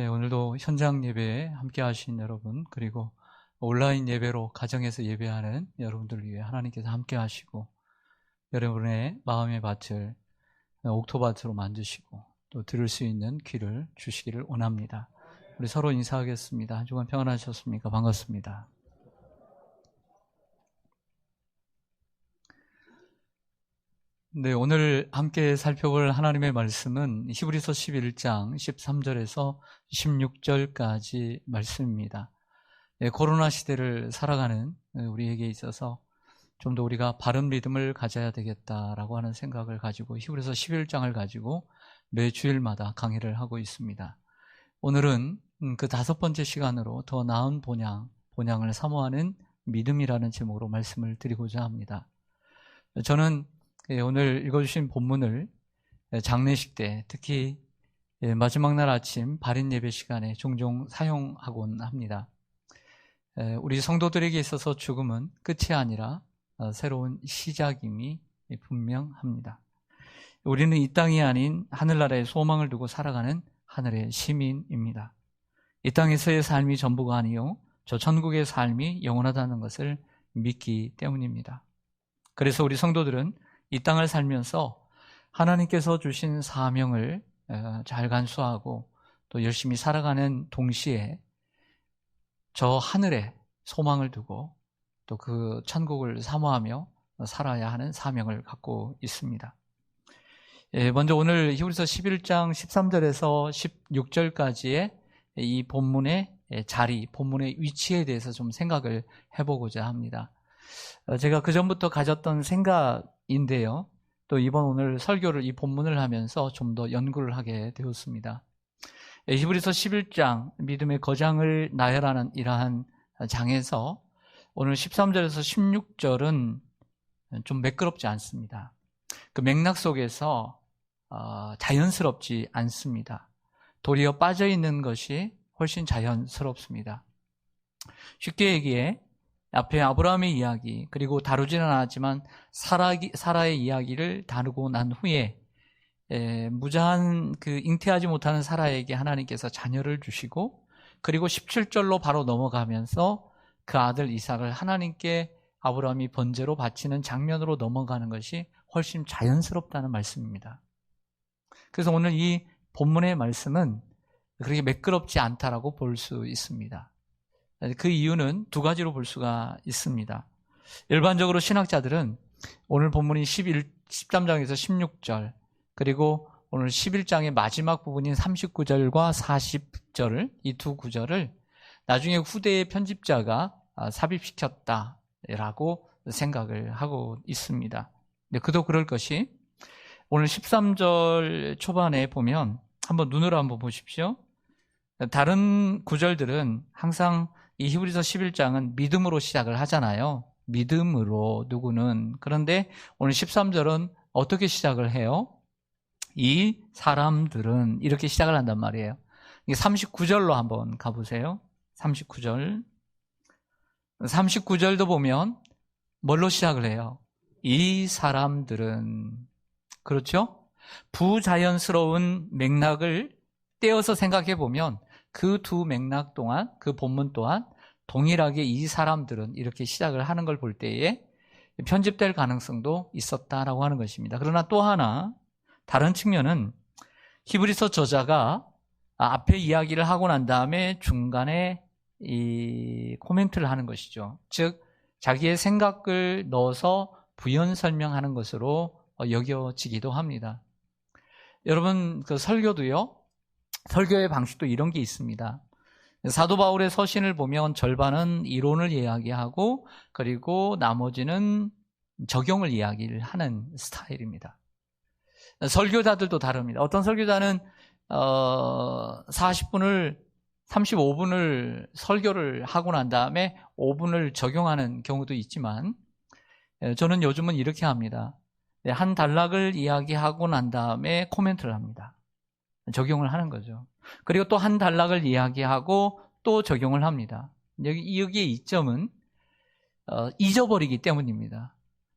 네, 오늘도 현장 예배에 함께 하신 여러분, 그리고 온라인 예배로 가정에서 예배하는 여러분들을 위해 하나님께서 함께 하시고 여러분의 마음의 밭을 옥토밭으로 만드시고 또 들을 수 있는 귀를 주시기를 원합니다. 우리 서로 인사하겠습니다. 한 주간 평안하셨습니까? 반갑습니다. 네, 오늘 함께 살펴볼 하나님의 말씀은 히브리서 11장 13절에서 16절까지 말씀입니다. 네, 코로나 시대를 살아가는 우리에게 있어서 좀 더 우리가 바른 믿음을 가져야 되겠다라고 하는 생각을 가지고 히브리서 11장을 가지고 매 주일마다 강의를 하고 있습니다. 오늘은 그 5번째 시간으로 더 나은 본향을 사모하는 믿음이라는 제목으로 말씀을 드리고자 합니다. 저는 오늘 읽어주신 본문을 장례식 때, 특히 마지막 날 아침 발인 예배 시간에 종종 사용하곤 합니다. 우리 성도들에게 있어서 죽음은 끝이 아니라 새로운 시작임이 분명합니다. 우리는 이 땅이 아닌 하늘나라의 소망을 두고 살아가는 하늘의 시민입니다. 이 땅에서의 삶이 전부가 아니요 저 천국의 삶이 영원하다는 것을 믿기 때문입니다. 그래서 우리 성도들은 이 땅을 살면서 하나님께서 주신 사명을 잘 간수하고 또 열심히 살아가는 동시에 저 하늘에 소망을 두고 또 그 천국을 사모하며 살아야 하는 사명을 갖고 있습니다. 먼저 오늘 히브리서 11장 13절에서 16절까지의 이 본문의 자리, 본문의 위치에 대해서 좀 생각을 해보고자 합니다. 제가 그전부터 가졌던 생각인데요. 또 이번 오늘 설교를 이 본문을 하면서 좀 더 연구를 하게 되었습니다. 히브리서 11장 믿음의 거장을 나열하는 이러한 장에서 오늘 13절에서 16절은 좀 매끄럽지 않습니다. 그 맥락 속에서 자연스럽지 않습니다. 도리어 빠져있는 것이 훨씬 자연스럽습니다. 쉽게 얘기해 앞에 아브라함의 이야기, 그리고 다루지는 않았지만 사라의 이야기를 다루고 난 후에 무자한 그 잉태하지 못하는 사라에게 하나님께서 자녀를 주시고, 그리고 17절로 바로 넘어가면서 그 아들 이삭을 하나님께 아브라함이 번제로 바치는 장면으로 넘어가는 것이 훨씬 자연스럽다는 말씀입니다. 그래서 오늘 이 본문의 말씀은 그렇게 매끄럽지 않다라고 볼 수 있습니다. 그 이유는 두 가지로 볼 수가 있습니다. 일반적으로 신학자들은 오늘 본문인 13장에서 16절, 그리고 오늘 11장의 마지막 부분인 39절과 40절, 이 두 구절을 나중에 후대의 편집자가 삽입시켰다라고 생각을 하고 있습니다. 근데 그도 그럴 것이 오늘 13절 초반에 보면 한번 눈으로 한번 보십시오. 다른 구절들은 항상 이 히브리서 11장은 믿음으로 시작을 하잖아요. 믿음으로 누구는. 그런데 오늘 13절은 어떻게 시작을 해요? 이 사람들은 이렇게 시작을 한단 말이에요. 39절로 한번 가보세요. 39절도 보면 뭘로 시작을 해요? 이 사람들은. 그렇죠? 부자연스러운 맥락을 떼어서 생각해 보면 그 두 맥락 동안, 그 본문 또한 동일하게 이 사람들은 이렇게 시작을 하는 걸 볼 때에 편집될 가능성도 있었다라고 하는 것입니다. 그러나 또 하나 다른 측면은 히브리서 저자가 앞에 이야기를 하고 난 다음에 중간에 이 코멘트를 하는 것이죠. 즉 자기의 생각을 넣어서 부연 설명하는 것으로 여겨지기도 합니다. 여러분 그 설교도요. 설교의 방식도 이런 게 있습니다. 사도 바울의 서신을 보면 절반은 이론을 이야기하고 그리고 나머지는 적용을 이야기를 하는 스타일입니다. 설교자들도 다릅니다. 어떤 설교자는 35분을 설교를 하고 난 다음에 5분을 적용하는 경우도 있지만 저는 요즘은 이렇게 합니다. 한 단락을 이야기하고 난 다음에 코멘트를 합니다. 적용을 하는 거죠. 그리고 또 한 단락을 이야기하고 또 적용을 합니다. 여기의 이점은 잊어버리기 때문입니다.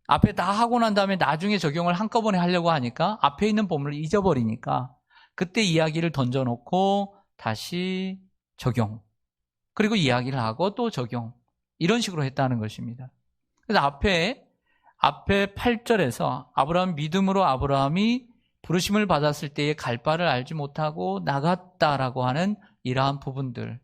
앞에 다 하고 난 다음에 나중에 적용을 한꺼번에 하려고 하니까 앞에 있는 본문을 잊어버리니까 그때 이야기를 던져놓고 다시 적용, 그리고 이야기를 하고 또 적용, 이런 식으로 했다는 것입니다. 그래서 앞에 8절에서 아브라함 믿음으로 아브라함이 부르심을 받았을 때에 갈 바를 알지 못하고 나갔다라고 하는 이러한 부분들,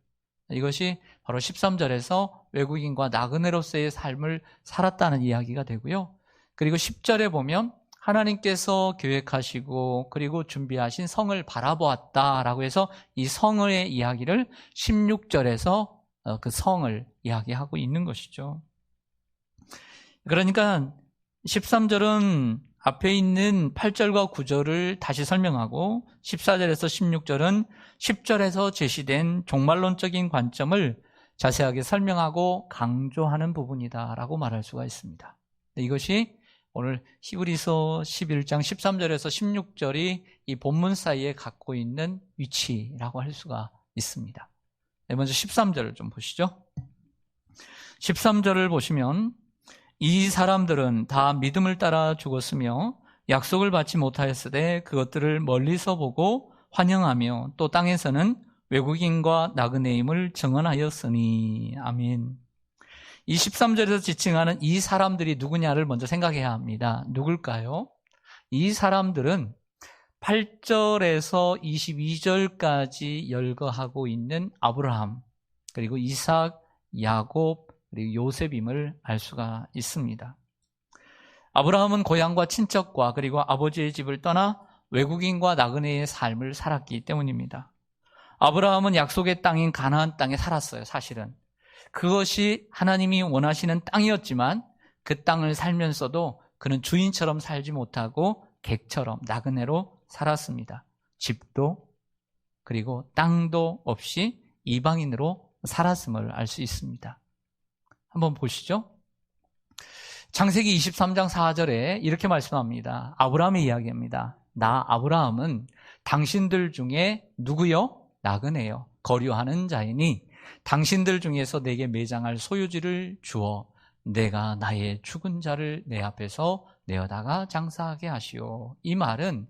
이것이 바로 13절에서 외국인과 나그네로서의 삶을 살았다는 이야기가 되고요. 그리고 10절에 보면 하나님께서 계획하시고 그리고 준비하신 성을 바라보았다라고 해서 이 성의 이야기를 16절에서 그 성을 이야기하고 있는 것이죠. 그러니까 13절은 앞에 있는 8절과 9절을 다시 설명하고 14절에서 16절은 10절에서 제시된 종말론적인 관점을 자세하게 설명하고 강조하는 부분이다라고 말할 수가 있습니다. 이것이 오늘 히브리서 11장 13절에서 16절이 이 본문 사이에 갖고 있는 위치라고 할 수가 있습니다. 먼저 13절을 좀 보시죠. 13절을 보시면 이 사람들은 다 믿음을 따라 죽었으며 약속을 받지 못하였으되 그것들을 멀리서 보고 환영하며 또 땅에서는 외국인과 나그네임을 증언하였으니. 아멘. 이 13절에서 지칭하는 이 사람들이 누구냐를 먼저 생각해야 합니다. 누굴까요? 이 사람들은 8절에서 22절까지 열거하고 있는 아브라함, 그리고 이삭, 야곱, 그리고 요셉임을 알 수가 있습니다. 아브라함은 고향과 친척과 그리고 아버지의 집을 떠나 외국인과 나그네의 삶을 살았기 때문입니다. 아브라함은 약속의 땅인 가나안 땅에 살았어요. 사실은 그것이 하나님이 원하시는 땅이었지만 그 땅을 살면서도 그는 주인처럼 살지 못하고 객처럼 나그네로 살았습니다. 집도 그리고 땅도 없이 이방인으로 살았음을 알 수 있습니다. 한번 보시죠. 창세기 23장 4절에 이렇게 말씀합니다. 아브라함의 이야기입니다. 나 아브라함은 당신들 중에 누구요? 나그네요. 거류하는 자이니 당신들 중에서 내게 매장할 소유지를 주어 내가 나의 죽은 자를 내 앞에서 내어다가 장사하게 하시오. 이 말은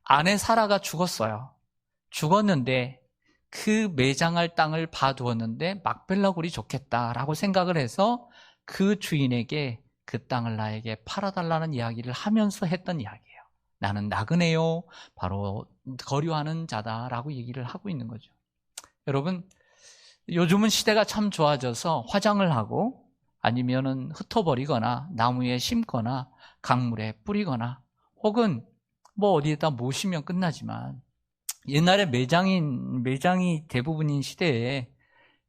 아내 사라가 죽었어요. 죽었는데 그 매장할 땅을 봐두었는데 막벨라굴이 좋겠다라고 생각을 해서 그 주인에게 그 땅을 나에게 팔아달라는 이야기를 하면서 했던 이야기예요. 나는 나그네요. 바로 거류하는 자다라고 얘기를 하고 있는 거죠. 여러분, 요즘은 시대가 참 좋아져서 화장을 하고 아니면은 흩어버리거나 나무에 심거나 강물에 뿌리거나 혹은 뭐 어디에다 모시면 끝나지만 옛날에 매장이 대부분인 시대에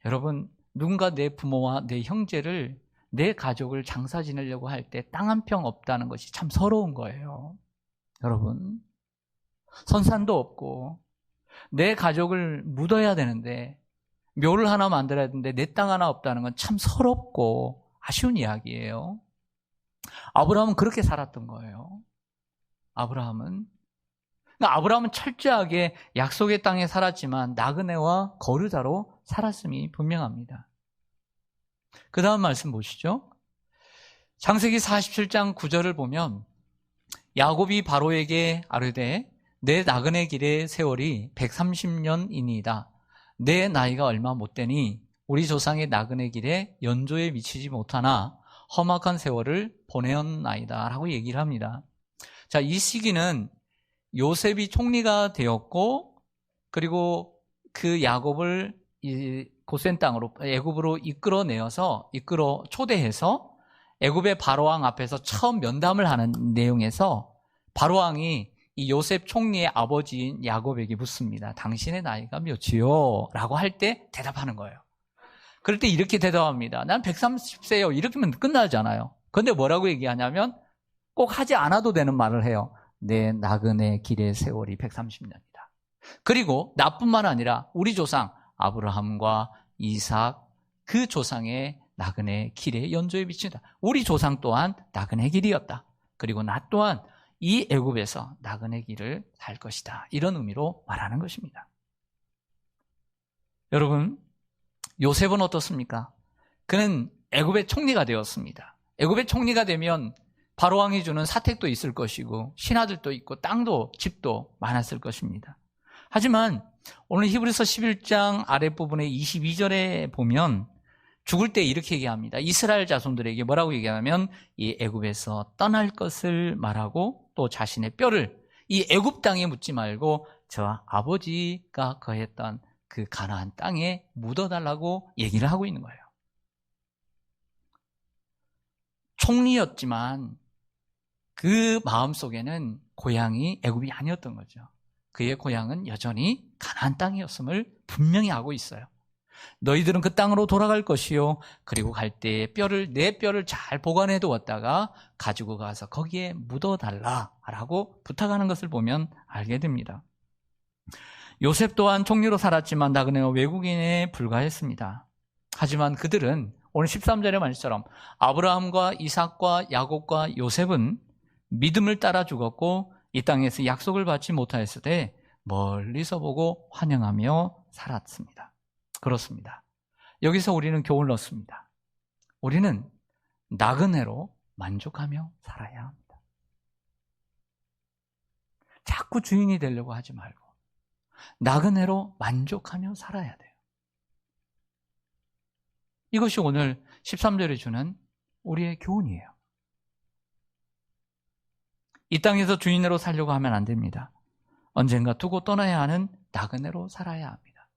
여러분 누군가 내 부모와 내 형제를 내 가족을 장사 지내려고 할 때 땅 한 평 없다는 것이 참 서러운 거예요. 여러분 선산도 없고 내 가족을 묻어야 되는데 묘를 하나 만들어야 되는데 내 땅 하나 없다는 건 참 서럽고 아쉬운 이야기예요. 아브라함은 그렇게 살았던 거예요. 아브라함은 철저하게 약속의 땅에 살았지만 나그네와 거류자로 살았음이 분명합니다. 그 다음 말씀 보시죠. 창세기 47장 9절을 보면 야곱이 바로에게 아뢰되 내 나그네 길의 세월이 130년이니이다. 내 나이가 얼마 못 되니 우리 조상의 나그네 길에 연조에 미치지 못하나 험악한 세월을 보내었나이다 라고 얘기를 합니다. 자, 이 시기는 요셉이 총리가 되었고 그리고 그 야곱을 이 고센 땅으로 애굽으로 초대해서 애굽의 바로왕 앞에서 처음 면담을 하는 내용에서 바로왕이 이 요셉 총리의 아버지인 야곱에게 묻습니다. 당신의 나이가 몇이요? 라고 할 때 대답하는 거예요. 그럴 때 이렇게 대답합니다. 난 130세요. 이렇게 하면 끝나잖아요. 그런데 뭐라고 얘기하냐면 꼭 하지 않아도 되는 말을 해요. 내 나그네 길의 세월이 130년이다. 그리고 나뿐만 아니라 우리 조상 아브라함과 이삭 그 조상의 나그네 길의 연조에 미친다. 우리 조상 또한 나그네 길이었다. 그리고 나 또한 이 애굽에서 나그네 길을 살 것이다. 이런 의미로 말하는 것입니다. 여러분, 요셉은 어떻습니까? 그는 애굽의 총리가 되었습니다. 애굽의 총리가 되면 바로왕이 주는 사택도 있을 것이고 신하들도 있고 땅도 집도 많았을 것입니다. 하지만 오늘 히브리서 11장 아랫부분의 22절에 보면 죽을 때 이렇게 얘기합니다. 이스라엘 자손들에게 뭐라고 얘기하냐면 이 애굽에서 떠날 것을 말하고 또 자신의 뼈를 이 애굽 땅에 묻지 말고 저 아버지가 거했던 그 가나안 땅에 묻어달라고 얘기를 하고 있는 거예요. 총리였지만 그 마음속에는 고향이 애굽이 아니었던 거죠. 그의 고향은 여전히 가나안 땅이었음을 분명히 알고 있어요. 너희들은 그 땅으로 돌아갈 것이요 그리고 갈 때에 내 뼈를 잘 보관해 두었다가 가지고 가서 거기에 묻어달라라고 부탁하는 것을 보면 알게 됩니다. 요셉 또한 총리로 살았지만 나그네와 외국인에 불과했습니다. 하지만 그들은 오늘 13절의 말씀처럼 아브라함과 이삭과 야곱과 요셉은 믿음을 따라 죽었고 이 땅에서 약속을 받지 못하였을 때 멀리서 보고 환영하며 살았습니다. 그렇습니다. 여기서 우리는 교훈을 얻습니다. 우리는 나그네로 만족하며 살아야 합니다. 자꾸 주인이 되려고 하지 말고 나그네로 만족하며 살아야 돼요. 이것이 오늘 13절에 주는 우리의 교훈이에요. 이 땅에서 주인으로 살려고 하면 안 됩니다. 언젠가 두고 떠나야 하는 나그네로 살아야 합니다.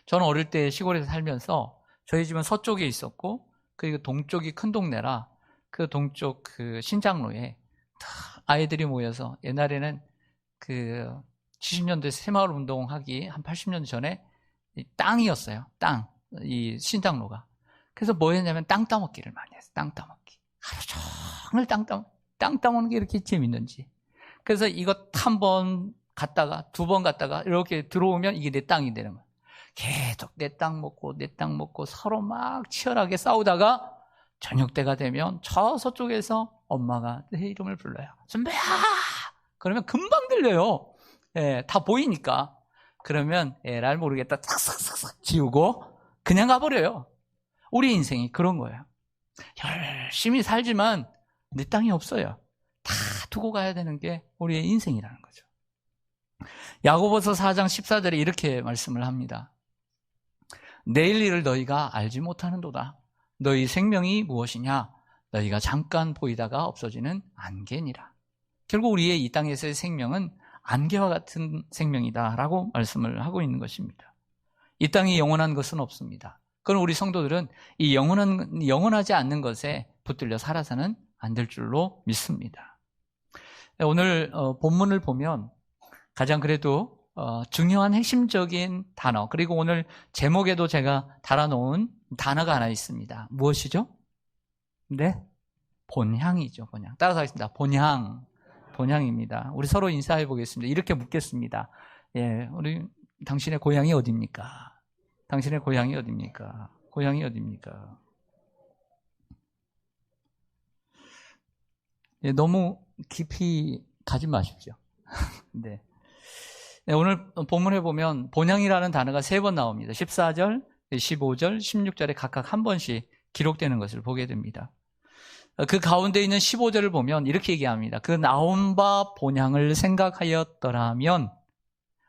저는 어릴 때 시골에서 살면서 저희 집은 서쪽에 있었고 그리고 동쪽이 큰 동네라 그 동쪽 그 신장로에 아이들이 모여서 옛날에는 그 70년대 새마을 운동하기 한 80년 전에 땅이었어요. 땅. 이 신장로가. 그래서 뭐 했냐면 땅 따먹기를 많이 했어요. 땅 따먹기. 하루 종일 땅 따먹는 게 이렇게 재밌는지. 그래서 이거 한 번 갔다가 두 번 갔다가 이렇게 들어오면 이게 내 땅이 되는 거예요. 계속 내 땅 먹고 서로 막 치열하게 싸우다가 저녁 때가 되면 저 서쪽에서 엄마가 내 이름을 불러요. 선배야! 그러면 금방 들려요. 예, 다 보이니까. 그러면 날 모르겠다 싹싹싹싹 지우고 그냥 가버려요. 우리 인생이 그런 거예요. 열심히 살지만 내 땅이 없어요. 다 두고 가야 되는 게 우리의 인생이라는 거죠. 야고보서 4장 14절에 이렇게 말씀을 합니다. 내일 일을 너희가 알지 못하는도다. 너희 생명이 무엇이냐? 너희가 잠깐 보이다가 없어지는 안개니라. 결국 우리의 이 땅에서의 생명은 안개와 같은 생명이다라고 말씀을 하고 있는 것입니다. 이 땅이 영원한 것은 없습니다. 그럼 우리 성도들은 이 영원하지 않는 것에 붙들려 살아서는 안 될 줄로 믿습니다. 오늘 본문을 보면 가장 그래도 중요한 핵심적인 단어, 그리고 오늘 제목에도 제가 달아놓은 단어가 하나 있습니다. 무엇이죠? 네? 본향이죠. 본향. 따라가겠습니다. 본향입니다. 우리 서로 인사해 보겠습니다. 이렇게 묻겠습니다. 예, 우리 당신의 고향이 어디입니까? 당신의 고향이 어디입니까? 고향이 어디입니까? 예, 너무 깊이 가지 마십시오. 네. 네, 오늘 본문에 보면 본향이라는 단어가 3번 나옵니다. 14절, 15절, 16절에 각각 한 번씩 기록되는 것을 보게 됩니다. 그 가운데 있는 15절을 보면 이렇게 얘기합니다. 그 나온 바 본향을 생각하였더라면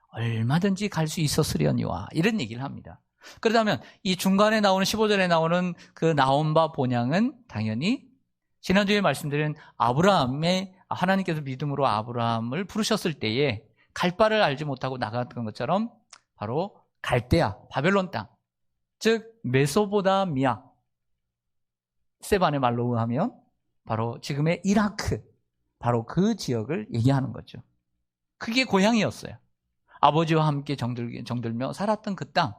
얼마든지 갈 수 있었으려니와 이런 얘기를 합니다. 그렇다면 이 중간에 나오는 15절에 나오는 그 나온 바 본향은 당연히 지난주에 말씀드린 하나님께서 믿음으로 아브라함을 부르셨을 때에 갈 바를 알지 못하고 나갔던 것처럼 바로 갈대아, 바벨론 땅, 즉 메소포타미아, 세반의 말로 의하면 바로 지금의 이라크, 바로 그 지역을 얘기하는 거죠. 그게 고향이었어요. 아버지와 함께 정들며 살았던 그 땅.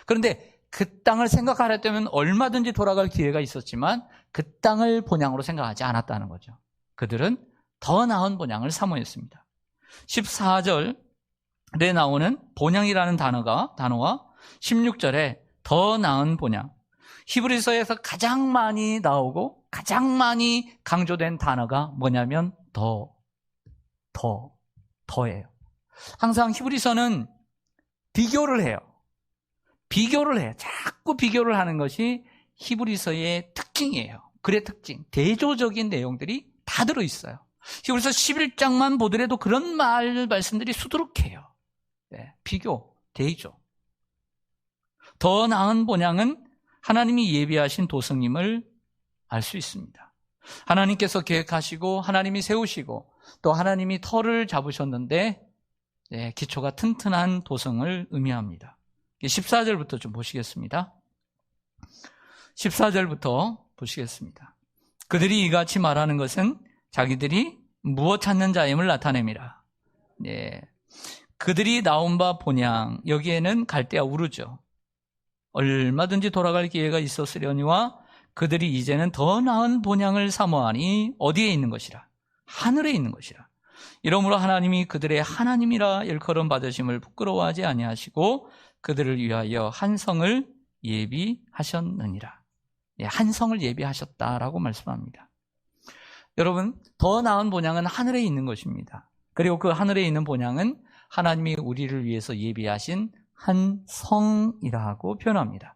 그런데 그 땅을 생각하려면 얼마든지 돌아갈 기회가 있었지만 그 땅을 본향으로 생각하지 않았다는 거죠. 그들은 더 나은 본향을 사모했습니다. 14절에 나오는 본향이라는 단어와 16절에 더 나은 본향, 히브리서에서 가장 많이 나오고 가장 많이 강조된 단어가 뭐냐면 더예요. 항상 히브리서는 비교를 해요. 자꾸 비교를 하는 것이 히브리서의 특징이에요. 글의 특징, 대조적인 내용들이 다 들어있어요. 히브리서 11장만 보더라도 그런 말씀들이 수두룩해요. 비교, 대조. 더 나은 본향은 하나님이 예비하신 도성임을 알 수 있습니다. 하나님께서 계획하시고 하나님이 세우시고 또 하나님이 터를 잡으셨는데 기초가 튼튼한 도성을 의미합니다. 14절부터 좀 보시겠습니다. 14절부터 보시겠습니다. 그들이 이같이 말하는 것은 자기들이 무엇 찾는 자임을 나타냅니다. 그들이 나온 바 본향, 여기에는 갈대아 우르죠. 얼마든지 돌아갈 기회가 있었으려니와 그들이 이제는 더 나은 본향을 사모하니 어디에 있는 것이라? 하늘에 있는 것이라. 이러므로 하나님이 그들의 하나님이라 일컬음 받으심을 부끄러워하지 아니하시고 그들을 위하여 한 성을 예비하셨느니라. 한 성을 예비하셨다라고 말씀합니다. 여러분, 더 나은 본향은 하늘에 있는 것입니다. 그리고 그 하늘에 있는 본향은 하나님이 우리를 위해서 예비하신 한 성이라고 표현합니다.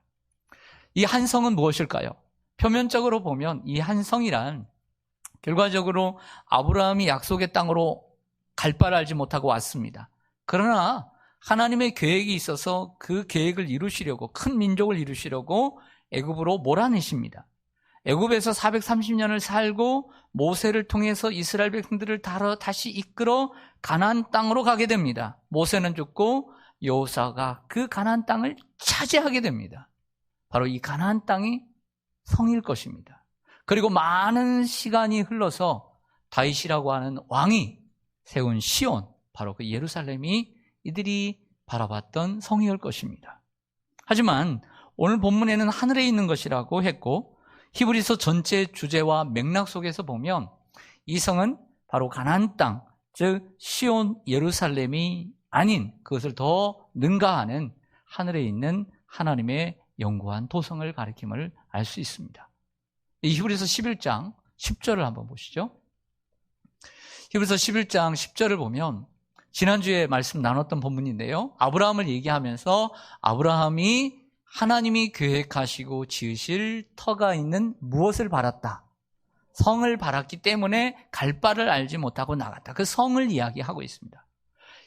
이 한 성은 무엇일까요? 표면적으로 보면 이 한 성이란 결과적으로 아브라함이 약속의 땅으로 갈 바를 알지 못하고 왔습니다. 그러나 하나님의 계획이 있어서 그 계획을 이루시려고, 큰 민족을 이루시려고 애굽으로 몰아내십니다. 애굽에서 430년을 살고 모세를 통해서 이스라엘 백성들을 다시 이끌어 가나안 땅으로 가게 됩니다. 모세는 죽고 여호수아가 그 가나안 땅을 차지하게 됩니다. 바로 이 가나안 땅이 성일 것입니다. 그리고 많은 시간이 흘러서 다윗이라고 하는 왕이 세운 시온, 바로 그 예루살렘이 이들이 바라봤던 성이올 것입니다. 하지만 오늘 본문에는 하늘에 있는 것이라고 했고 히브리서 전체 주제와 맥락 속에서 보면 이 성은 바로 가나안 땅, 즉 시온 예루살렘이 아닌 그것을 더 능가하는 하늘에 있는 하나님의 영구한 도성을 가리킴을 알 수 있습니다. 이 히브리서 11장 10절을 한번 보시죠. 히브리서 11장 10절을 보면 지난주에 말씀 나눴던 본문인데요. 아브라함을 얘기하면서 아브라함이 하나님이 계획하시고 지으실 터가 있는 무엇을 바랐다? 성을 바랐기 때문에 갈 바를 알지 못하고 나갔다. 그 성을 이야기하고 있습니다.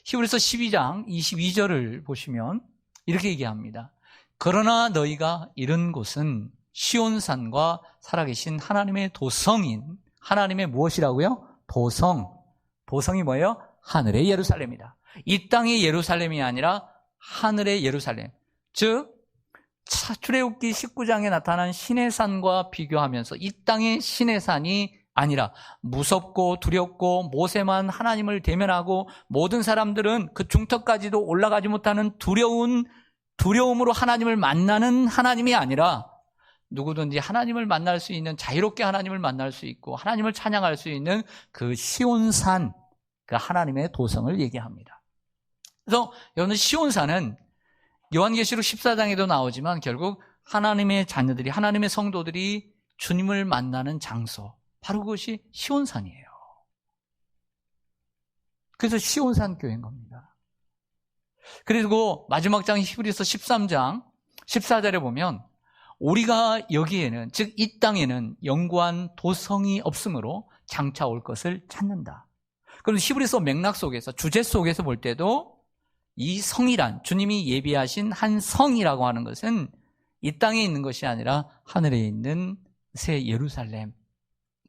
히브리서 12장 22절을 보시면 이렇게 얘기합니다. 그러나 너희가 이른 곳은 시온산과 살아계신 하나님의 도성인 하나님의 무엇이라고요? 도성. 도성이 뭐예요? 하늘의 예루살렘이다. 이 땅의 예루살렘이 아니라 하늘의 예루살렘. 즉 출애굽기 19장에 나타난 시내산과 비교하면서 이 땅의 시내산이 아니라 무섭고 두렵고 모세만 하나님을 대면하고 모든 사람들은 그 중턱까지도 올라가지 못하는 두려움으로 하나님을 만나는 하나님이 아니라 누구든지 하나님을 만날 수 있는, 자유롭게 하나님을 만날 수 있고 하나님을 찬양할 수 있는 그 시온산, 그 하나님의 도성을 얘기합니다. 그래서 여러분, 시온산은 요한계시록 14장에도 나오지만 결국 하나님의 자녀들이, 하나님의 성도들이 주님을 만나는 장소, 바로 그것이 시온산이에요. 그래서 시온산 교회인 겁니다. 그리고 마지막 장 히브리서 13장 14절에 보면 우리가 여기에는, 즉 이 땅에는 영구한 도성이 없으므로 장차 올 것을 찾는다. 그럼 히브리서 맥락 속에서, 주제 속에서 볼 때도 이 성이란, 주님이 예비하신 한 성이라고 하는 것은 이 땅에 있는 것이 아니라 하늘에 있는 새 예루살렘을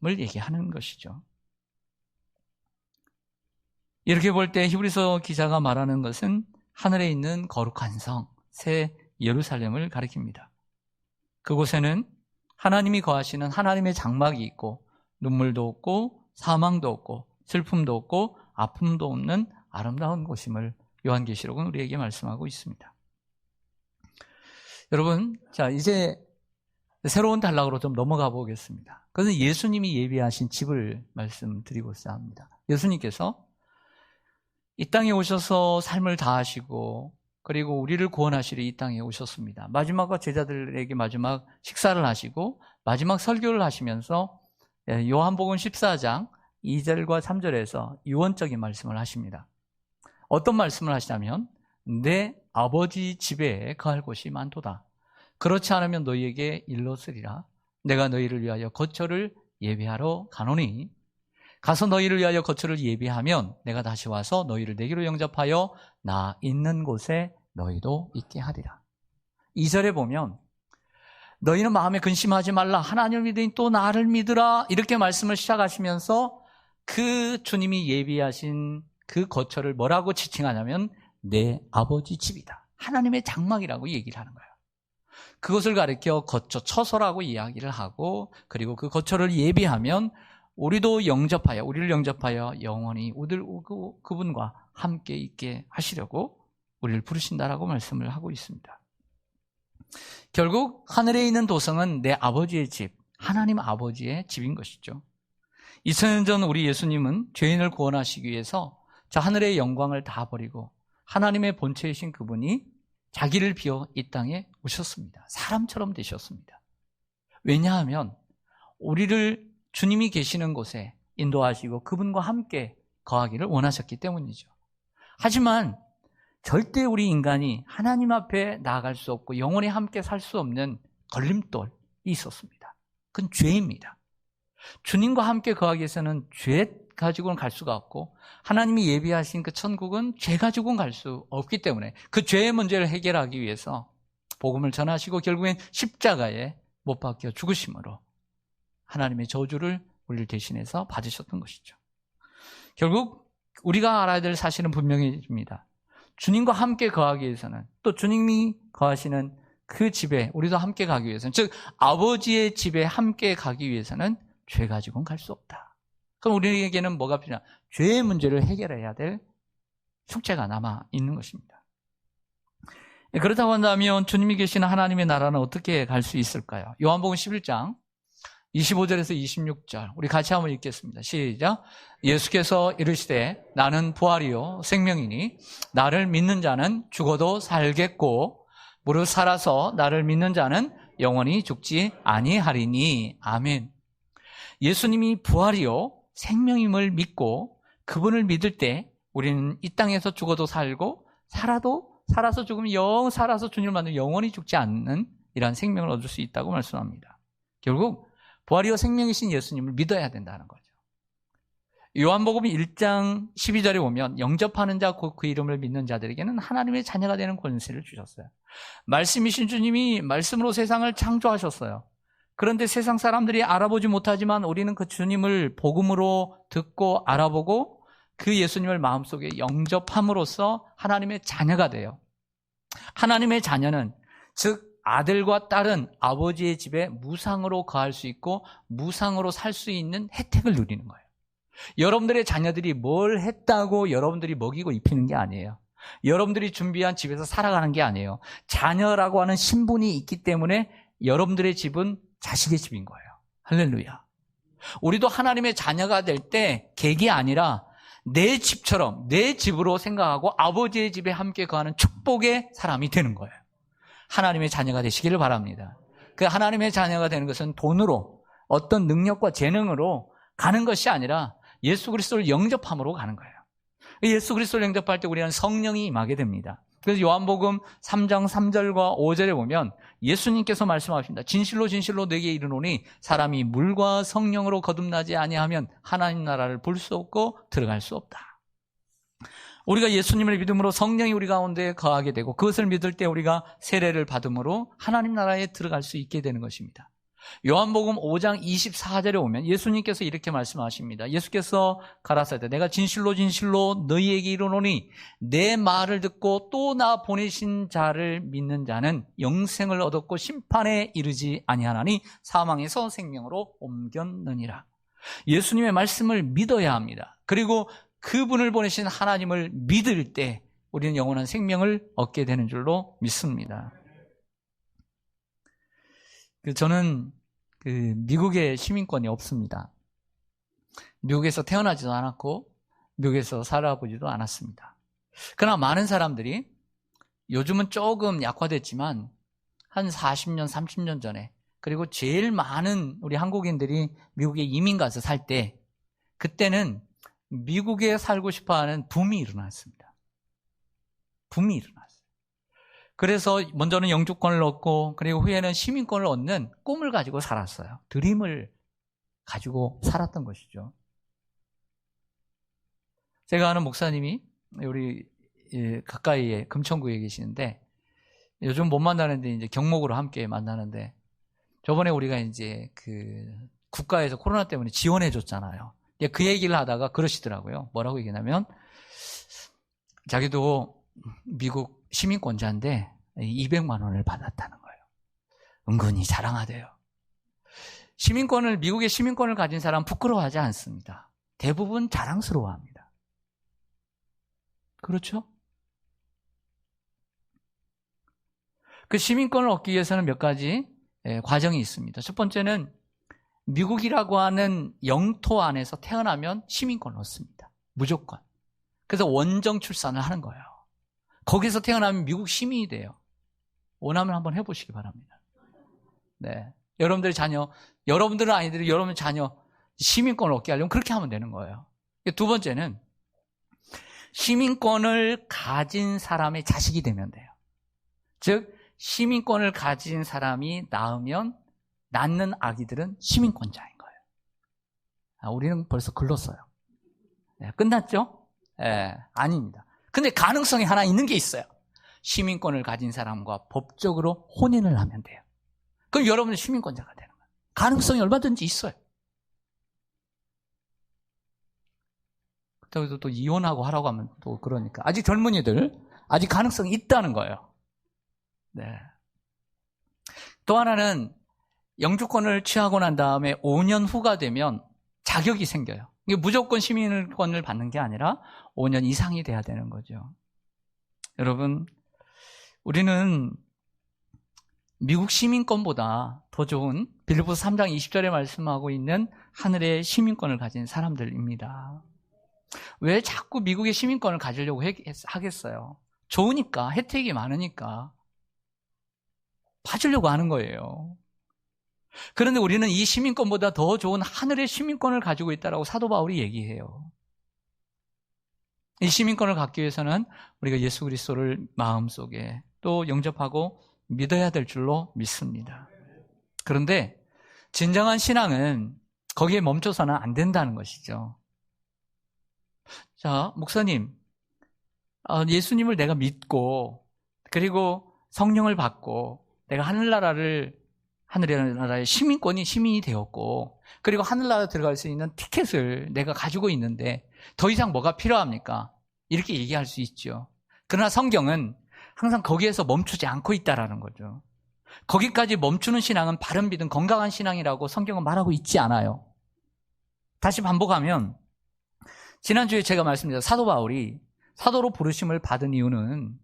얘기하는 것이죠. 이렇게 볼 때 히브리서 기자가 말하는 것은 하늘에 있는 거룩한 성, 새 예루살렘을 가리킵니다. 그곳에는 하나님이 거하시는 하나님의 장막이 있고 눈물도 없고 사망도 없고 슬픔도 없고 아픔도 없는 아름다운 곳임을 요한계시록은 우리에게 말씀하고 있습니다. 여러분, 자 이제 새로운 단락으로 좀 넘어가 보겠습니다. 그것은 예수님이 예비하신 집을 말씀드리고자 합니다. 예수님께서 이 땅에 오셔서 삶을 다하시고 그리고 우리를 구원하시려 이 땅에 오셨습니다. 마지막과 제자들에게 마지막 식사를 하시고 마지막 설교를 하시면서 요한복음 14장 2절과 3절에서 유언적인 말씀을 하십니다. 어떤 말씀을 하시냐면 내 아버지 집에 거할 곳이 많도다. 그렇지 않으면 너희에게 일렀으리라. 내가 너희를 위하여 거처를 예비하러 가노니 가서 너희를 위하여 거처를 예비하면 내가 다시 와서 너희를 내게로 영접하여 나 있는 곳에 너희도 있게 하리라. 2절에 보면 너희는 마음에 근심하지 말라. 하나님을 믿으니 또 나를 믿으라. 이렇게 말씀을 시작하시면서 그 주님이 예비하신 그 거처를 뭐라고 지칭하냐면 내 아버지 집이다. 하나님의 장막이라고 얘기를 하는 거예요. 그것을 가리켜 거처, 처소라고 이야기를 하고, 그리고 그 거처를 예비하면 우리를 영접하여 영원히 그분과 함께 있게 하시려고 우리를 부르신다라고 말씀을 하고 있습니다. 결국 하늘에 있는 도성은 내 아버지의 집, 하나님 아버지의 집인 것이죠. 2000년 전 우리 예수님은 죄인을 구원하시기 위해서 저 하늘의 영광을 다 버리고 하나님의 본체이신 그분이 자기를 비워 이 땅에 오셨습니다. 사람처럼 되셨습니다. 왜냐하면 우리를 주님이 계시는 곳에 인도하시고 그분과 함께 거하기를 원하셨기 때문이죠. 하지만 절대 우리 인간이 하나님 앞에 나아갈 수 없고 영원히 함께 살 수 없는 걸림돌이 있었습니다. 그건 죄입니다. 주님과 함께 거하기 위해서는 죄 가지고는 갈 수가 없고 하나님이 예비하신 그 천국은 죄 가지고는 갈 수 없기 때문에 그 죄의 문제를 해결하기 위해서 복음을 전하시고 결국엔 십자가에 못 박혀 죽으심으로 하나님의 저주를 우리를 대신해서 받으셨던 것이죠. 결국 우리가 알아야 될 사실은 분명해집니다. 주님과 함께 거하기 위해서는 또 주님이 거하시는 그 집에 우리도 함께 가기 위해서는 즉 아버지의 집에 함께 가기 위해서는 죄 가지고는 갈 수 없다. 그럼 우리에게는 뭐가 필요하냐? 죄의 문제를 해결해야 될 숙제가 남아 있는 것입니다. 그렇다고 한다면 주님이 계시는 하나님의 나라는 어떻게 갈 수 있을까요? 요한복음 11장 25절에서 26절 우리 같이 한번 읽겠습니다. 시작. 예수께서 이르시되 나는 부활이요 생명이니 나를 믿는 자는 죽어도 살겠고 무릇 살아서 나를 믿는 자는 영원히 죽지 아니하리니. 아멘. 예수님이 부활이요 생명임을 믿고 그분을 믿을 때 우리는 이 땅에서 죽어도 살고 살아서 죽으면 살아서 주님을 만나면 영원히 죽지 않는 이러한 생명을 얻을 수 있다고 말씀합니다. 결국 부활이요 생명이신 예수님을 믿어야 된다는 거죠. 요한복음 1장 12절에 보면 영접하는 자 곧 그 이름을 믿는 자들에게는 하나님의 자녀가 되는 권세를 주셨어요. 말씀이신 주님이 말씀으로 세상을 창조하셨어요. 그런데 세상 사람들이 알아보지 못하지만 우리는 그 주님을 복음으로 듣고 알아보고 그 예수님을 마음속에 영접함으로써 하나님의 자녀가 돼요. 하나님의 자녀는 즉 아들과 딸은 아버지의 집에 무상으로 거할 수 있고 무상으로 살 수 있는 혜택을 누리는 거예요. 여러분들의 자녀들이 뭘 했다고 여러분들이 먹이고 입히는 게 아니에요. 여러분들이 준비한 집에서 살아가는 게 아니에요. 자녀라고 하는 신분이 있기 때문에 여러분들의 집은 자식의 집인 거예요. 할렐루야. 우리도 하나님의 자녀가 될 때 객이 아니라 내 집처럼 내 집으로 생각하고 아버지의 집에 함께 거하는 축복의 사람이 되는 거예요. 하나님의 자녀가 되시기를 바랍니다. 그 하나님의 자녀가 되는 것은 돈으로 어떤 능력과 재능으로 가는 것이 아니라 예수 그리스도를 영접함으로 가는 거예요. 예수 그리스도를 영접할 때 우리는 성령이 임하게 됩니다. 그래서 요한복음 3장 3절과 5절에 보면 예수님께서 말씀하십니다. 진실로 진실로 내게 이르노니 사람이 물과 성령으로 거듭나지 아니하면 하나님 나라를 볼 수 없고 들어갈 수 없다. 우리가 예수님을 믿음으로 성령이 우리 가운데 거하게 되고 그것을 믿을 때 우리가 세례를 받음으로 하나님 나라에 들어갈 수 있게 되는 것입니다. 요한복음 5장 24절에 오면 예수님께서 이렇게 말씀하십니다. 예수께서 가라사대 내가 진실로 진실로 너희에게 이르노니 내 말을 듣고 또 나 보내신 자를 믿는 자는 영생을 얻었고 심판에 이르지 아니하나니 사망에서 생명으로 옮겼느니라. 예수님의 말씀을 믿어야 합니다. 그리고 그분을 보내신 하나님을 믿을 때 우리는 영원한 생명을 얻게 되는 줄로 믿습니다. 저는 미국에 시민권이 없습니다. 미국에서 태어나지도 않았고 미국에서 살아보지도 않았습니다. 그러나 많은 사람들이 요즘은 조금 약화됐지만 한 40년, 30년 전에 그리고 제일 많은 우리 한국인들이 미국에 이민 가서 살 때 그때는 미국에 살고 싶어하는 붐이 일어났습니다. 붐이 일어났어요. 그래서 먼저는 영주권을 얻고 그리고 후에는 시민권을 얻는 꿈을 가지고 살았어요. 드림을 가지고 살았던 것이죠. 제가 아는 목사님이 우리 가까이에 금천구에 계시는데 요즘 못 만나는데 이제 경목으로 함께 만나는데 저번에 우리가 이제 국가에서 코로나 때문에 지원해 줬잖아요. 그 얘기를 하다가 그러시더라고요. 뭐라고 얘기냐면 자기도 미국 시민권자인데 200만 원을 받았다는 거예요. 은근히 자랑하대요. 미국의 시민권을 가진 사람 부끄러워하지 않습니다. 대부분 자랑스러워합니다. 그렇죠? 그 시민권을 얻기 위해서는 몇 가지 과정이 있습니다. 첫 번째는 미국이라고 하는 영토 안에서 태어나면 시민권을 얻습니다. 무조건. 그래서 원정 출산을 하는 거예요. 거기서 태어나면 미국 시민이 돼요. 원하면 한번 해보시기 바랍니다. 네, 여러분들의 자녀, 여러분들은 아이들이 여러분 자녀 시민권을 얻게 하려면 그렇게 하면 되는 거예요. 두 번째는 시민권을 가진 사람의 자식이 되면 돼요. 즉 시민권을 가진 사람이 낳는 아기들은 시민권자인 거예요. 우리는 벌써 글렀어요. 네, 끝났죠? 네, 아닙니다. 근데 가능성이 하나 있는 게 있어요. 시민권을 가진 사람과 법적으로 혼인을 하면 돼요. 그럼 여러분은 시민권자가 되는 거예요. 가능성이 얼마든지 있어요. 그렇다고 또 이혼하고 하라고 하면 또 그러니까. 아직 젊은이들, 아직 가능성이 있다는 거예요. 네. 또 하나는 영주권을 취하고 난 다음에 5년 후가 되면 자격이 생겨요. 이게 무조건 시민권을 받는 게 아니라 5년 이상이 돼야 되는 거죠. 여러분, 우리는 미국 시민권보다 더 좋은 빌립보서 3장 20절에 말씀하고 있는 하늘의 시민권을 가진 사람들입니다. 왜 자꾸 미국의 시민권을 가지려고 하겠어요? 좋으니까, 혜택이 많으니까 받으려고 하는 거예요. 그런데 우리는 이 시민권보다 더 좋은 하늘의 시민권을 가지고 있다고 사도 바울이 얘기해요. 이 시민권을 갖기 위해서는 우리가 예수 그리스도를 마음속에 또 영접하고 믿어야 될 줄로 믿습니다. 그런데 진정한 신앙은 거기에 멈춰서는 안 된다는 것이죠. 자, 목사님, 예수님을 내가 믿고 그리고 성령을 받고 내가 하늘의 나라의 시민이 되었고 그리고 하늘나라 들어갈 수 있는 티켓을 내가 가지고 있는데 더 이상 뭐가 필요합니까? 이렇게 얘기할 수 있죠. 그러나 성경은 항상 거기에서 멈추지 않고 있다라는 거죠. 거기까지 멈추는 신앙은 바른 믿음, 건강한 신앙이라고 성경은 말하고 있지 않아요. 다시 반복하면 지난주에 제가 말씀드린 사도 바울이 사도로 부르심을 받은 이유는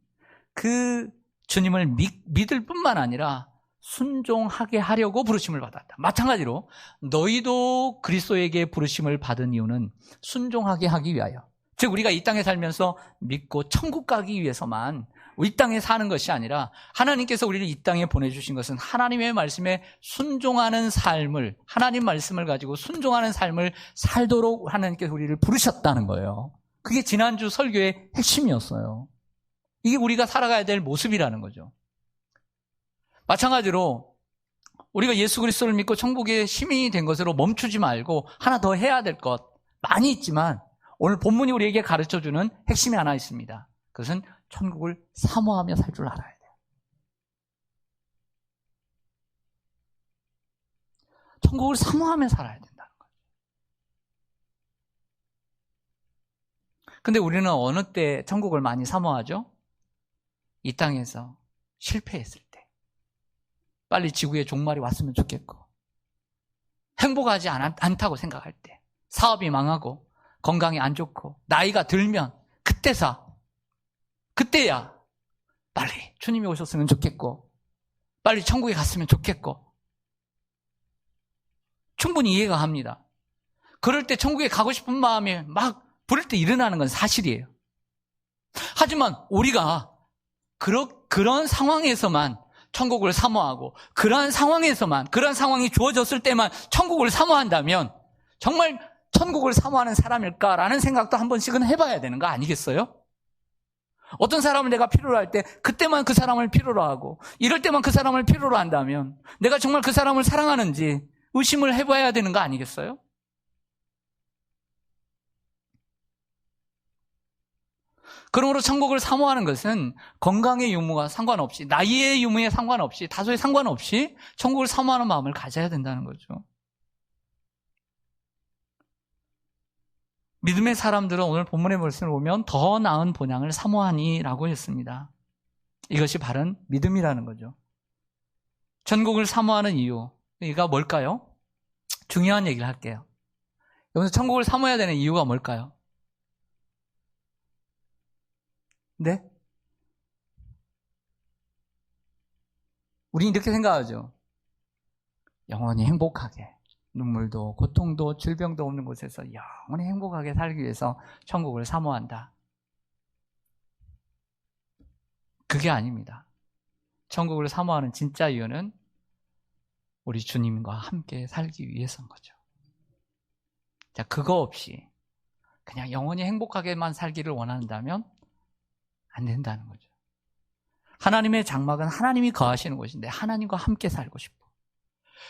그 주님을 믿을 뿐만 아니라 순종하게 하려고 부르심을 받았다. 마찬가지로 너희도 그리스도에게 부르심을 받은 이유는 순종하게 하기 위하여. 즉 우리가 이 땅에 살면서 믿고 천국 가기 위해서만 이 땅에 사는 것이 아니라 하나님께서 우리를 이 땅에 보내주신 것은 하나님의 말씀에 순종하는 삶을, 하나님 말씀을 가지고 순종하는 삶을 살도록 하나님께서 우리를 부르셨다는 거예요. 그게 지난주 설교의 핵심이었어요. 이게 우리가 살아가야 될 모습이라는 거죠. 마찬가지로 우리가 예수 그리스도를 믿고 천국의 시민이 된 것으로 멈추지 말고 하나 더 해야 될 것 많이 있지만 오늘 본문이 우리에게 가르쳐주는 핵심이 하나 있습니다. 그것은 천국을 사모하며 살 줄 알아야 돼요. 천국을 사모하며 살아야 된다는 거예요. 근데 우리는 어느 때 천국을 많이 사모하죠? 이 땅에서 실패했을 때. 빨리 지구에 종말이 왔으면 좋겠고 행복하지 않다고 생각할 때, 사업이 망하고 건강이 안 좋고 나이가 들면 그때야 빨리 주님이 오셨으면 좋겠고 빨리 천국에 갔으면 좋겠고 충분히 이해가 합니다. 그럴 때 천국에 가고 싶은 마음이 막 부를 때 일어나는 건 사실이에요. 하지만 우리가 그런 상황에서만 천국을 사모하고 그러한 상황이 주어졌을 때만 천국을 사모한다면 정말 천국을 사모하는 사람일까라는 생각도 한 번씩은 해봐야 되는 거 아니겠어요? 어떤 사람을 내가 필요로 할 때 그때만 그 사람을 필요로 하고 이럴 때만 그 사람을 필요로 한다면 내가 정말 그 사람을 사랑하는지 의심을 해봐야 되는 거 그러므로 천국을 사모하는 것은 건강의 유무와 상관없이, 나이의 유무에 상관없이, 다소의 상관없이 천국을 사모하는 마음을 가져야 된다는 거죠. 믿음의 사람들은 오늘 본문의 말씀을 보면 더 나은 본향을 사모하니라고 했습니다. 이것이 바른 믿음이라는 거죠. 천국을 사모하는 이유가 뭘까요? 중요한 얘기를 할게요. 여기서 천국을 사모해야 되는 이유가 뭘까요? 네? 우리는 이렇게 생각하죠. 영원히 행복하게, 눈물도 고통도 질병도 없는 곳에서 영원히 행복하게 살기 위해서 천국을 사모한다. 그게 아닙니다. 천국을 사모하는 진짜 이유는 우리 주님과 함께 살기 위해서인 거죠. 자, 그거 없이 그냥 영원히 행복하게만 살기를 원한다면 안 된다는 거죠. 하나님의 장막은 하나님이 거하시는 곳인데 하나님과 함께 살고 싶어.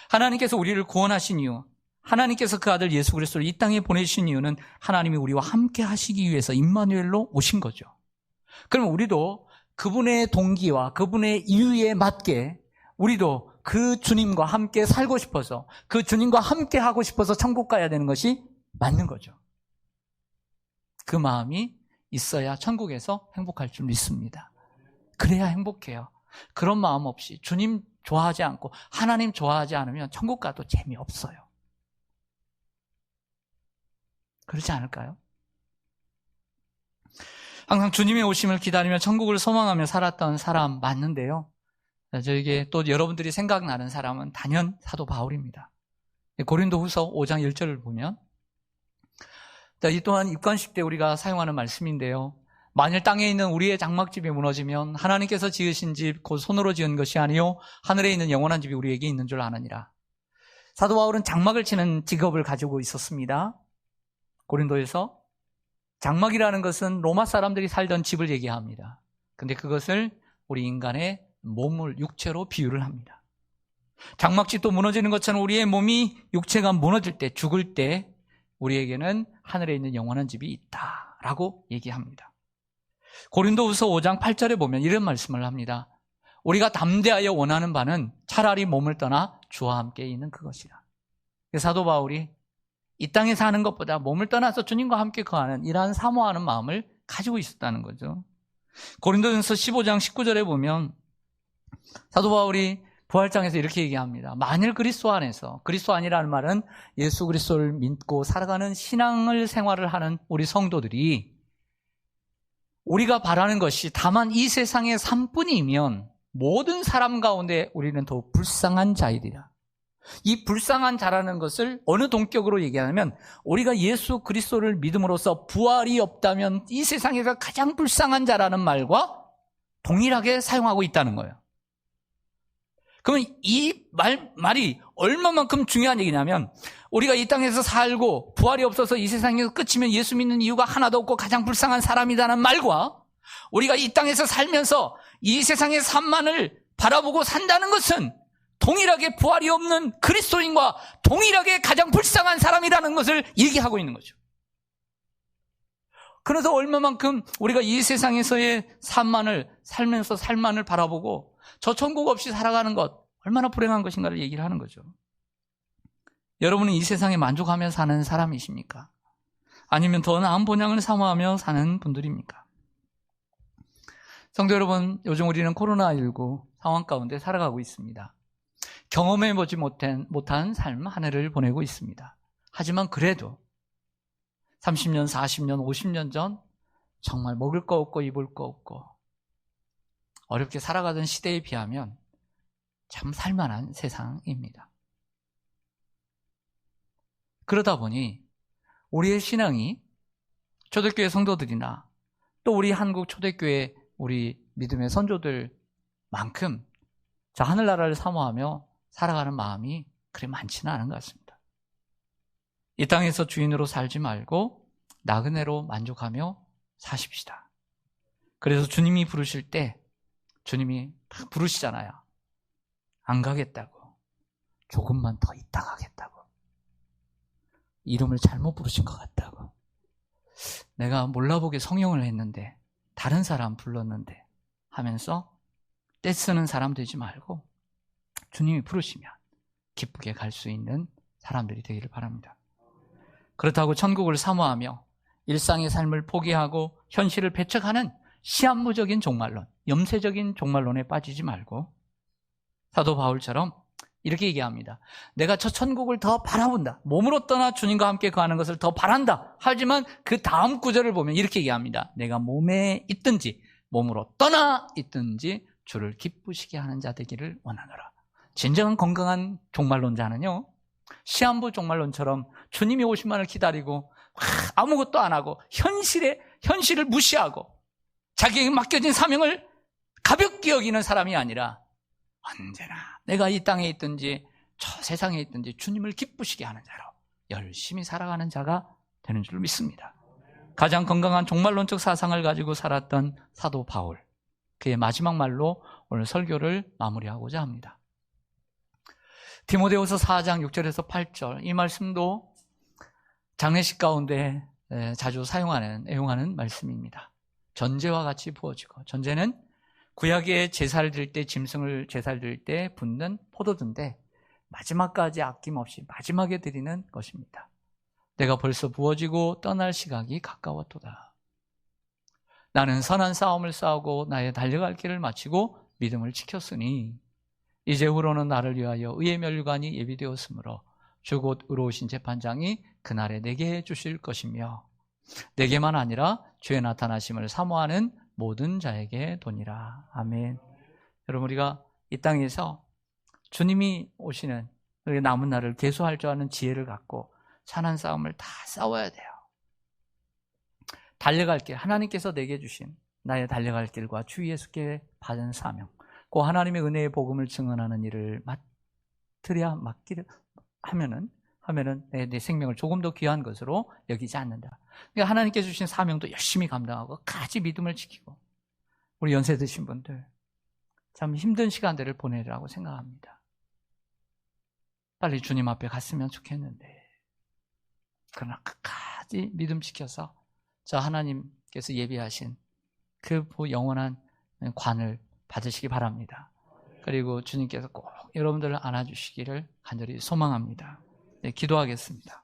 하나님께서 우리를 구원하신 이유, 하나님께서 그 아들 예수 그리스도를 이 땅에 보내신 이유는 하나님이 우리와 함께 하시기 위해서 임마누엘로 오신 거죠. 그럼 우리도 그분의 동기와 그분의 이유에 맞게 우리도 그 주님과 함께 살고 싶어서, 그 주님과 함께 하고 싶어서 천국 가야 되는 것이 맞는 거죠. 그 마음이 있어야 천국에서 행복할 줄 믿습니다. 그래야 행복해요. 그런 마음 없이 주님 좋아하지 않고 하나님 좋아하지 않으면 천국 가도 재미없어요. 그렇지 않을까요? 항상 주님의 오심을 기다리며 천국을 소망하며 살았던 사람 맞는데요. 저에게 또 여러분들이 생각나는 사람은 단연 사도 바울입니다. 고린도후서 5장 1절을 보면, 이 또한 입관식 때 우리가 사용하는 말씀인데요. 만일 땅에 있는 우리의 장막집이 무너지면 하나님께서 지으신 집 곧 손으로 지은 것이 아니요 하늘에 있는 영원한 집이 우리에게 있는 줄 아느니라. 사도 바울은 장막을 치는 직업을 가지고 있었습니다. 고린도에서 장막이라는 것은 로마 사람들이 살던 집을 얘기합니다. 근데 그것을 우리 인간의 몸을 육체로 비유를 합니다. 장막집도 무너지는 것처럼 우리의 몸이 육체가 무너질 때, 죽을 때 우리에게는 하늘에 있는 영원한 집이 있다라고 얘기합니다. 고린도후서 5장 8절에 보면 이런 말씀을 합니다. 우리가 담대하여 원하는 바는 차라리 몸을 떠나 주와 함께 있는 그것이라. 사도 바울이 이 땅에 사는 것보다 몸을 떠나서 주님과 함께 거하는 이러한 사모하는 마음을 가지고 있었다는 거죠. 고린도전서 15장 19절에 보면 사도 바울이 부활장에서 이렇게 얘기합니다. 만일 그리스도 안에서, 그리스도 안이라는 말은 예수 그리스도를 믿고 살아가는 신앙을 생활을 하는 우리 성도들이 우리가 바라는 것이 다만 이 세상의 삶뿐이면 모든 사람 가운데 우리는 더욱 불쌍한 자이리라. 이 불쌍한 자라는 것을 어느 동격으로 얘기하냐면 우리가 예수 그리스도를 믿음으로써 부활이 없다면 이 세상에서 가장 불쌍한 자라는 말과 동일하게 사용하고 있다는 거예요. 그러면 이 말이 얼마만큼 중요한 얘기냐면 우리가 이 땅에서 살고 부활이 없어서 이 세상에서 끝이면 예수 믿는 이유가 하나도 없고 가장 불쌍한 사람이라는 말과 우리가 이 땅에서 살면서 이 세상의 삶만을 바라보고 산다는 것은 동일하게 부활이 없는 그리스도인과 동일하게 가장 불쌍한 사람이라는 것을 얘기하고 있는 거죠. 그래서 얼마만큼 우리가 이 세상에서의 삶만을 살면서 삶만을 바라보고 저 천국 없이 살아가는 것 얼마나 불행한 것인가를 얘기를 하는 거죠. 여러분은 이 세상에 만족하며 사는 사람이십니까? 아니면 더 나은 본향을 사모하며 사는 분들입니까? 성도 여러분, 요즘 우리는 코로나19 상황 가운데 살아가고 있습니다. 경험해보지 못한 삶 한 해를 보내고 있습니다. 하지만 그래도 30년, 40년, 50년 전 정말 먹을 거 없고 입을 거 없고 어렵게 살아가던 시대에 비하면 참 살만한 세상입니다. 그러다 보니 우리의 신앙이 초대교회 성도들이나 또 우리 한국 초대교회 우리 믿음의 선조들만큼 저 하늘나라를 사모하며 살아가는 마음이 그리 많지는 않은 것 같습니다. 이 땅에서 주인으로 살지 말고 나그네로 만족하며 사십시다. 그래서 주님이 부르실 때 주님이 딱 부르시잖아요. 안 가겠다고. 조금만 더 있다 가겠다고. 이름을 잘못 부르신 것 같다고. 내가 몰라보게 성형을 했는데 다른 사람 불렀는데 하면서 떼쓰는 사람 되지 말고 주님이 부르시면 기쁘게 갈 수 있는 사람들이 되기를 바랍니다. 그렇다고 천국을 사모하며 일상의 삶을 포기하고 현실을 배척하는 시한무적인 종말론, 염세적인 종말론에 빠지지 말고 사도 바울처럼 이렇게 얘기합니다. 내가 저 천국을 더 바라본다. 몸으로 떠나 주님과 함께 거하는 것을 더 바란다. 하지만 그 다음 구절을 보면 이렇게 얘기합니다. 내가 몸에 있든지 몸으로 떠나 있든지 주를 기쁘시게 하는 자 되기를 원하노라. 진정한 건강한 종말론자는요, 시한부 종말론처럼 주님이 오심만을 기다리고 아무것도 안 하고 현실을 무시하고 자기에게 맡겨진 사명을 가볍게 여기는 사람이 아니라 언제나 내가 이 땅에 있든지 저 세상에 있든지 주님을 기쁘시게 하는 자로 열심히 살아가는 자가 되는 줄 믿습니다. 가장 건강한 종말론적 사상을 가지고 살았던 사도 바울, 그의 마지막 말로 오늘 설교를 마무리하고자 합니다. 디모데후서 4장 6절에서 8절, 이 말씀도 장례식 가운데 자주 애용하는 말씀입니다. 전제와 같이 부어지고, 전제는 구약의 제사를 드릴 때, 짐승을 제사를 드릴 때 붓는 포도주인데 마지막까지 아낌없이 마지막에 드리는 것입니다. 내가 벌써 부어지고 떠날 시각이 가까웠도다. 나는 선한 싸움을 싸우고 나의 달려갈 길을 마치고 믿음을 지켰으니 이제후로는 나를 위하여 의의 멸관이 예비되었으므로 주 곧 의로우신 재판장이 그날에 내게 주실 것이며 내게만 아니라 주의 나타나심을 사모하는 모든 자에게 도니라. 아멘. 여러분, 우리가 이 땅에서 주님이 오시는 우리 남은 날을 계수할 줄 아는 지혜를 갖고 선한 싸움을 다 싸워야 돼요. 달려갈 길, 하나님께서 내게 주신 나의 달려갈 길과 주 예수께 받은 사명, 그 하나님의 은혜의 복음을 증언하는 일을 하면은 내 생명을 조금 더 귀한 것으로 여기지 않는다. 그러니까 하나님께서 주신 사명도 열심히 감당하고 까지 믿음을 지키고, 우리 연세 드신 분들 참 힘든 시간들을 보내리라고 생각합니다. 빨리 주님 앞에 갔으면 좋겠는데, 그러나 끝까지 믿음 지켜서 저 하나님께서 예비하신 그 영원한 관을 받으시기 바랍니다. 그리고 주님께서 꼭 여러분들을 안아주시기를 간절히 소망합니다. 네, 기도하겠습니다.